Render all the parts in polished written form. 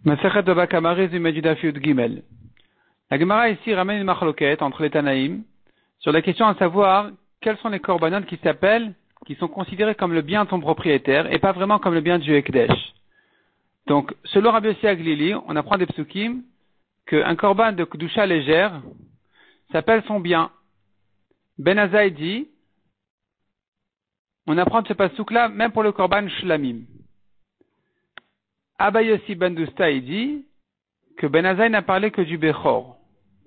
Masechet Baba Kama résumé du Daf Yud Gimel. La Gemara ici ramène une machloket entre les Tanaïm sur la question à savoir quels sont les korbanot qui sont considérés comme le bien de son propriétaire et pas vraiment comme le bien du Ekdesh. Donc, selon Rabbi Yossi Aglili, on apprend des psukim qu'un korban de Kedusha légère s'appelle son bien. Ben Azai dit, on apprend de ce pasuk-là même pour le korban shlamim. Abba Yossi ben Dousta dit que Ben Azai n'a parlé que du Bechor,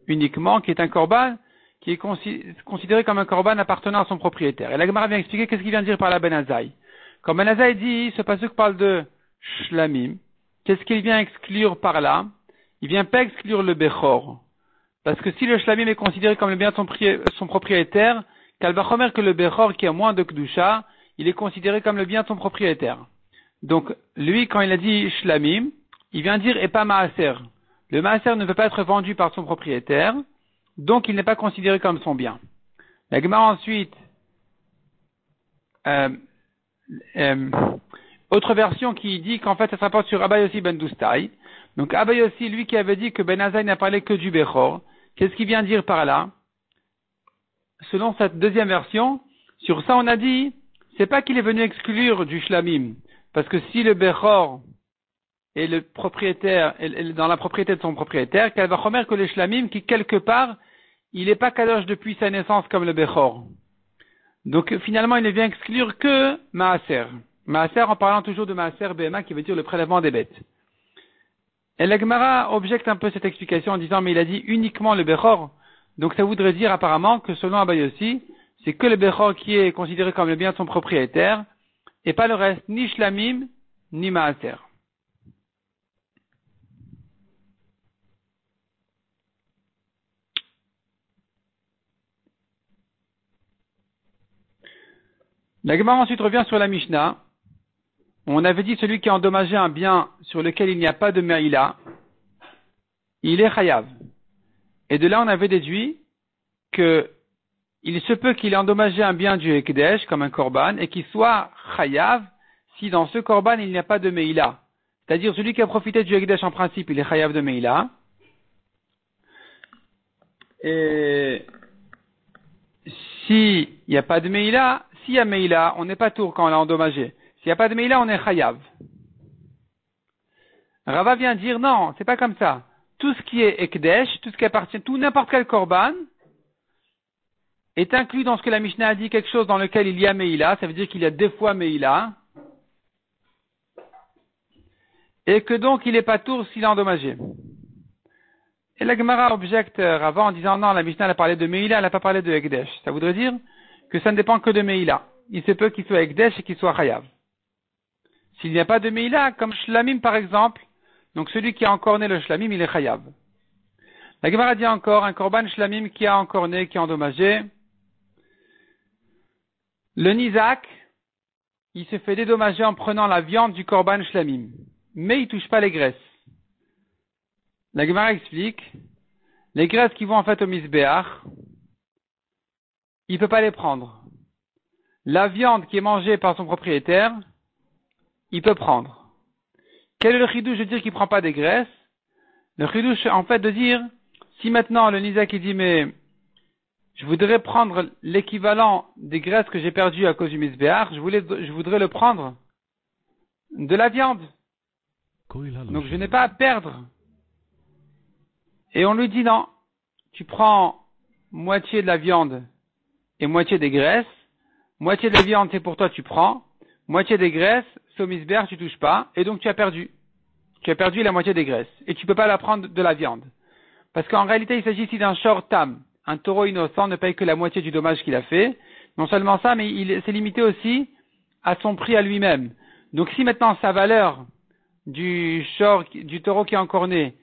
uniquement, qui est un korban qui est considéré comme un korban appartenant à son propriétaire. Et la Gemara vient expliquer qu'est-ce qu'il vient de dire par là Ben Azai. Quand Ben Azai dit, ce pasuk parle de shlamim, qu'est-ce qu'il vient exclure par là? Il vient pas exclure le Bechor. Parce que si le shlamim est considéré comme le bien de son propriétaire, Kalvachomer que le Bechor qui a moins de Kedusha, il est considéré comme le bien de son propriétaire. Donc, lui, quand il a dit shlamim, il vient dire et pas maaser. Le maaser ne peut pas être vendu par son propriétaire, donc il n'est pas considéré comme son bien. La Gemara ensuite, autre version qui dit qu'en fait ça se rapporte sur Abba Yossi ben Doustai. Donc Abba Yossi, lui qui avait dit que Ben Azai n'a parlé que du Bechor, qu'est-ce qu'il vient dire par là? Selon cette deuxième version, sur ça on a dit, c'est pas qu'il est venu exclure du shlamim, parce que si le Bechor est le propriétaire, est dans la propriété de son propriétaire, qu'elle va remettre que le shlamim, qui quelque part, il n'est pas kadosh depuis sa naissance comme le Bechor. Donc finalement, il ne vient exclure que Maaser. Maaser en parlant toujours de Maaser Bema, qui veut dire le prélèvement des bêtes. Et la Gemara objecte un peu cette explication en disant, mais il a dit uniquement le Bechor. Donc ça voudrait dire apparemment que selon Abba Yossi, c'est que le Bechor qui est considéré comme le bien de son propriétaire, et pas le reste, ni shlamim, ni maaser. La Gemara ensuite revient sur la Mishnah. On avait dit celui qui a endommagé un bien sur lequel il n'y a pas de meïla, il est chayav. Et de là on avait déduit que il se peut qu'il ait endommagé un bien du Ekdesh, comme un korban, et qu'il soit chayav si dans ce korban il n'y a pas de meïla. C'est-à-dire celui qui a profité du Ekdesh en principe, il est chayav de meïla. Et s'il n'y a pas de meïla, s'il y a meïla, on n'est pas tour quand on l'a endommagé. S'il n'y a pas de meïla, on est chayav. Rava vient dire non, c'est pas comme ça. Tout ce qui est Ekdesh, tout ce qui appartient, tout n'importe quel korban, est inclus dans ce que la Mishnah a dit, quelque chose dans lequel il y a Meïla, ça veut dire qu'il y a deux fois Meïla, et que donc il n'est pas tour s'il est endommagé. Et la Gemara objecte Rava en disant non, la Mishnah elle a parlé de Meïla, elle n'a pas parlé de Ekdesh. Ça voudrait dire que ça ne dépend que de Meïla. Il se peut qu'il soit Ekdesh et qu'il soit Chayav. S'il n'y a pas de Meïla, comme Shlamim par exemple, donc celui qui a encore né le Shlamim, il est Chayav. La Gemara dit encore, un korban Shlamim qui a encore né, qui est endommagé, le Nizak, il se fait dédommager en prenant la viande du korban shlamim, mais il touche pas les graisses. La Gemara explique, les graisses qui vont en fait au misbéach, il peut pas les prendre. La viande qui est mangée par son propriétaire, il peut prendre. Quel est le chidouche de dire qu'il prend pas des graisses? Le chidouche en fait de dire, si maintenant le Nizak il dit mais je voudrais prendre l'équivalent des graisses que j'ai perdues à cause du misbéach, je voudrais le prendre de la viande. Donc je n'ai pas à perdre. Et on lui dit non, tu prends moitié de la viande et moitié des graisses, moitié de la viande c'est pour toi tu prends, moitié des graisses, c'est au misbéach tu touches pas, et donc tu as perdu. Tu as perdu la moitié des graisses, et tu peux pas la prendre de la viande. Parce qu'en réalité il s'agit ici d'un shor tam. Un taureau innocent ne paye que la moitié du dommage qu'il a fait. Non seulement ça, mais il s'est limité aussi à son prix à lui-même. Donc si maintenant sa valeur du taureau qui est encore né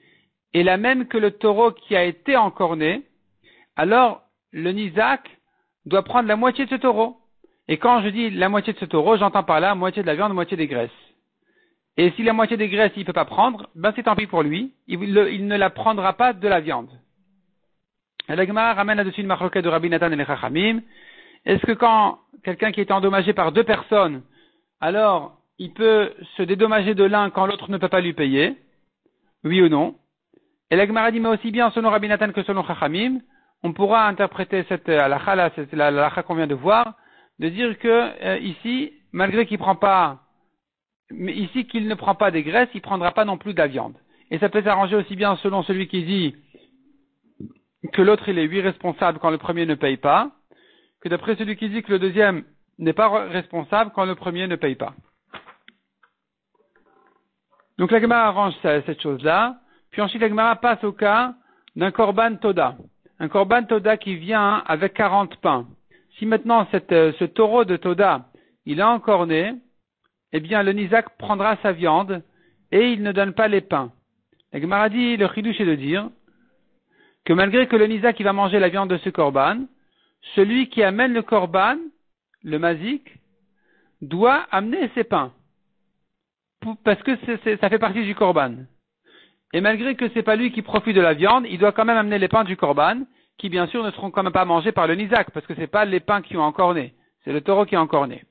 est la même que le taureau qui a été encore né, alors le Nizak doit prendre la moitié de ce taureau. Et quand je dis la moitié de ce taureau, j'entends par là moitié de la viande, moitié des graisses. Et si la moitié des graisses il peut pas prendre, ben c'est tant pis pour lui. Il ne la prendra pas de la viande. Et la Gemara ramène là-dessus une machloket de Rabbi Nathan et les Chachamim. Est-ce que quand quelqu'un qui est endommagé par deux personnes, alors il peut se dédommager de l'un quand l'autre ne peut pas lui payer? Oui ou non? Et la Gemara dit, mais aussi bien selon Rabbi Nathan que selon Chachamim, on pourra interpréter cette halakha là, c'est la halakha qu'on vient de voir, de dire que ici, malgré qu'il prend pas, mais ici qu'il ne prend pas des graisses, il prendra pas non plus de la viande. Et ça peut s'arranger aussi bien selon celui qui dit que l'autre il est lui responsable quand le premier ne paye pas, que d'après celui qui dit que le deuxième n'est pas responsable quand le premier ne paye pas. Donc la Gemara arrange cette chose-là, puis ensuite la Gemara passe au cas d'un korban toda. Un korban toda qui vient avec 40 pains. Si maintenant ce taureau de toda, il est encorné, eh bien le Nizak prendra sa viande et il ne donne pas les pains. La Gemara dit, le chidouche est de dire que malgré que le Nizak il va manger la viande de ce korban, celui qui amène le korban, le mazik, doit amener ses pains. Parce que ça fait partie du korban. Et malgré que c'est pas lui qui profite de la viande, il doit quand même amener les pains du korban, qui bien sûr ne seront quand même pas mangés par le Nizak, parce que c'est pas les pains qui ont encorné, c'est le taureau qui a encorné.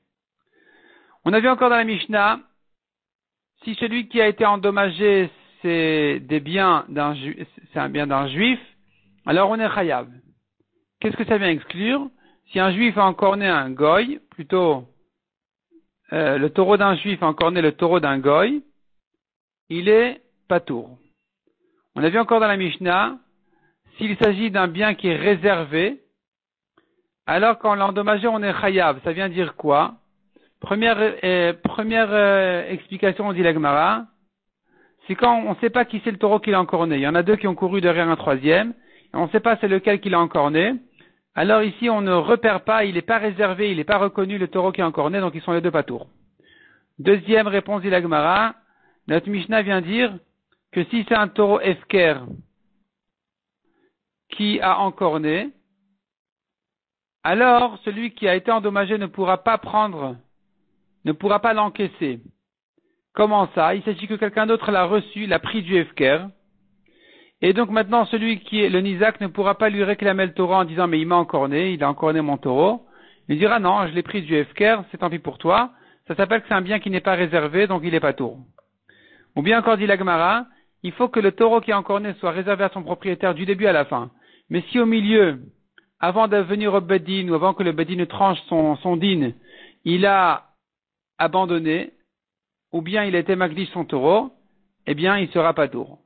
On a vu encore dans la Mishnah, si celui qui a été endommagé, c'est un bien d'un juif, alors on est chayav. Qu'est-ce que ça vient exclure? Si un juif a encorné un goy, plutôt le taureau d'un juif a encorné le taureau d'un goy, il est patour. On a vu encore dans la Mishnah, s'il s'agit d'un bien qui est réservé, alors quand on l'a endommagé, on est chayav. Ça vient dire quoi? Première explication, on dit la Gemara, c'est quand on ne sait pas qui c'est le taureau qui l'a encorné. Il y en a deux qui ont couru derrière un troisième, et on ne sait pas c'est lequel qui l'a encorné. Alors ici, on ne repère pas, il n'est pas réservé, il n'est pas reconnu le taureau qui a encorné, donc ils sont les deux patours. Deuxième réponse, dit la Gemara, notre Mishnah vient dire que si c'est un taureau efker qui a encorné, alors celui qui a été endommagé ne pourra pas l'encaisser. Comment ça? Il s'agit que quelqu'un d'autre l'a reçu, l'a pris du efker. Et donc maintenant, celui qui est le Nizak ne pourra pas lui réclamer le taureau en disant mais il m'a encorné, il a encorné mon taureau. Il dira non, je l'ai pris du efker, c'est tant pis pour toi. Ça s'appelle que c'est un bien qui n'est pas réservé, donc il est pas tour. Ou bien encore dit la Gemara, il faut que le taureau qui est encorné soit réservé à son propriétaire du début à la fin. Mais si au milieu, avant de venir au Bedin ou avant que le Bedin ne tranche son din, il a abandonné, ou bien il a été magdish son taureau, eh bien il sera pas tour.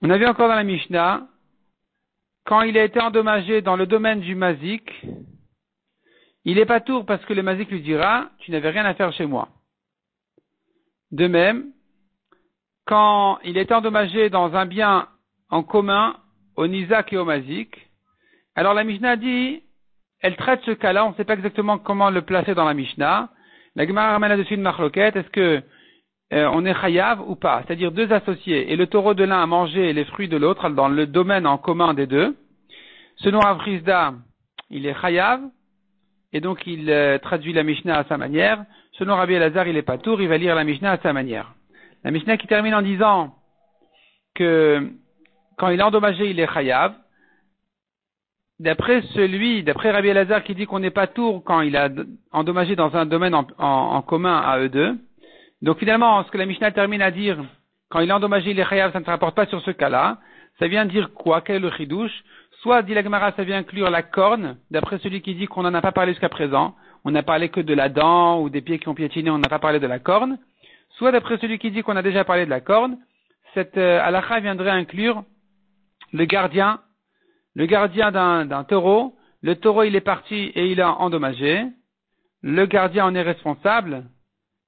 On a vu encore dans la Mishnah, quand il a été endommagé dans le domaine du mazik, il est pas tour parce que le mazik lui dira, tu n'avais rien à faire chez moi. De même, quand il est endommagé dans un bien en commun au Nizak et au mazik, alors la Mishnah dit, elle traite ce cas-là, on ne sait pas exactement comment le placer dans la Mishnah. La Gemara ramène là-dessus une marloquette, est-ce que on est chayav ou pas? C'est-à-dire deux associés, et le taureau de l'un a mangé les fruits de l'autre dans le domaine en commun des deux. Selon Avrizda, il est chayav, et donc il traduit la Mishnah à sa manière. Selon Rabbi Elazar, il est pas tour, il va lire la Mishnah à sa manière. La Mishnah qui termine en disant que quand il est endommagé, il est chayav. D'après Rabbi Elazar qui dit qu'on n'est pas tour quand il a endommagé dans un domaine en commun à eux deux. Donc finalement, ce que la Mishnah termine à dire, quand il est endommagé, il est chayav, ça ne se rapporte pas sur ce cas-là. Ça vient dire quoi? Quel est le chidouche? Soit, dit la Gemara, ça vient inclure la corne, d'après celui qui dit qu'on n'en a pas parlé jusqu'à présent. On n'a parlé que de la dent ou des pieds qui ont piétiné, on n'a pas parlé de la corne. Soit, d'après celui qui dit qu'on a déjà parlé de la corne, cette halakha viendrait inclure le gardien d'un taureau. Le taureau, il est parti et il a endommagé. Le gardien en est responsable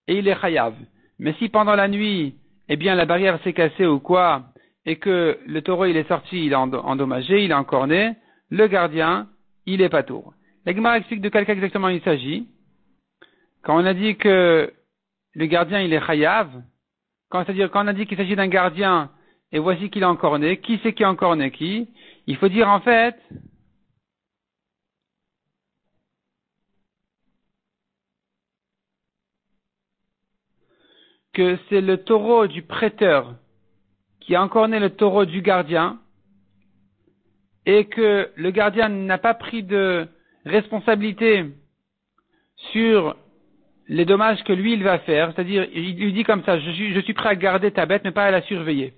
et il est chayav. Mais si pendant la nuit, eh bien, la barrière s'est cassée ou quoi, et que le taureau, il est sorti, il a endommagé, il a encorné, le gardien, il est pas tour. La Gemara explique de quel cas exactement il s'agit. Quand on a dit que le gardien, il est chayav, c'est-à-dire quand on a dit qu'il s'agit d'un gardien, et voici qu'il a encorné, qui c'est qui a encorné qui? Il faut dire en fait, que c'est le taureau du prêteur qui a encorné le taureau du gardien, et que le gardien n'a pas pris de responsabilité sur les dommages que lui il va faire, c'est-à-dire il lui dit comme ça, je suis prêt à garder ta bête mais pas à la surveiller.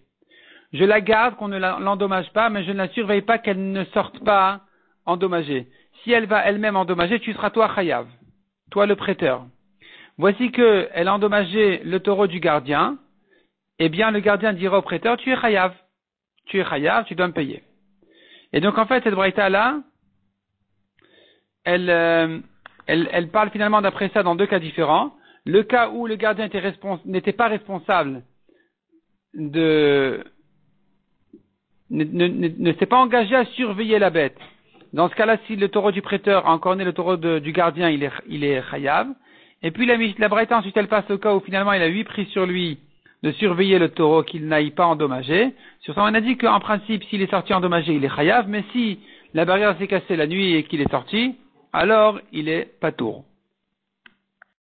Je la garde, qu'on ne l'endommage pas, mais je ne la surveille pas qu'elle ne sorte pas endommagée. Si elle va elle-même endommager, tu seras toi chayav, toi le prêteur. Voici que elle a endommagé le taureau du gardien, eh bien le gardien dira au prêteur, tu es chayav, tu dois me payer. Et donc en fait cette braïta là, elle parle finalement d'après ça dans deux cas différents. Le cas où le gardien n'était pas responsable ne s'est pas engagé à surveiller la bête. Dans ce cas-là, si le taureau du prêteur a encore né le taureau du gardien, il est chayav. Et puis la braïta ensuite elle passe au cas où finalement il a pris sur lui de surveiller le taureau qu'il n'aille pas endommager. Sur ça on a dit qu'en principe s'il est sorti endommagé il est chayav, mais si la barrière s'est cassée la nuit et qu'il est sorti, alors il est patour.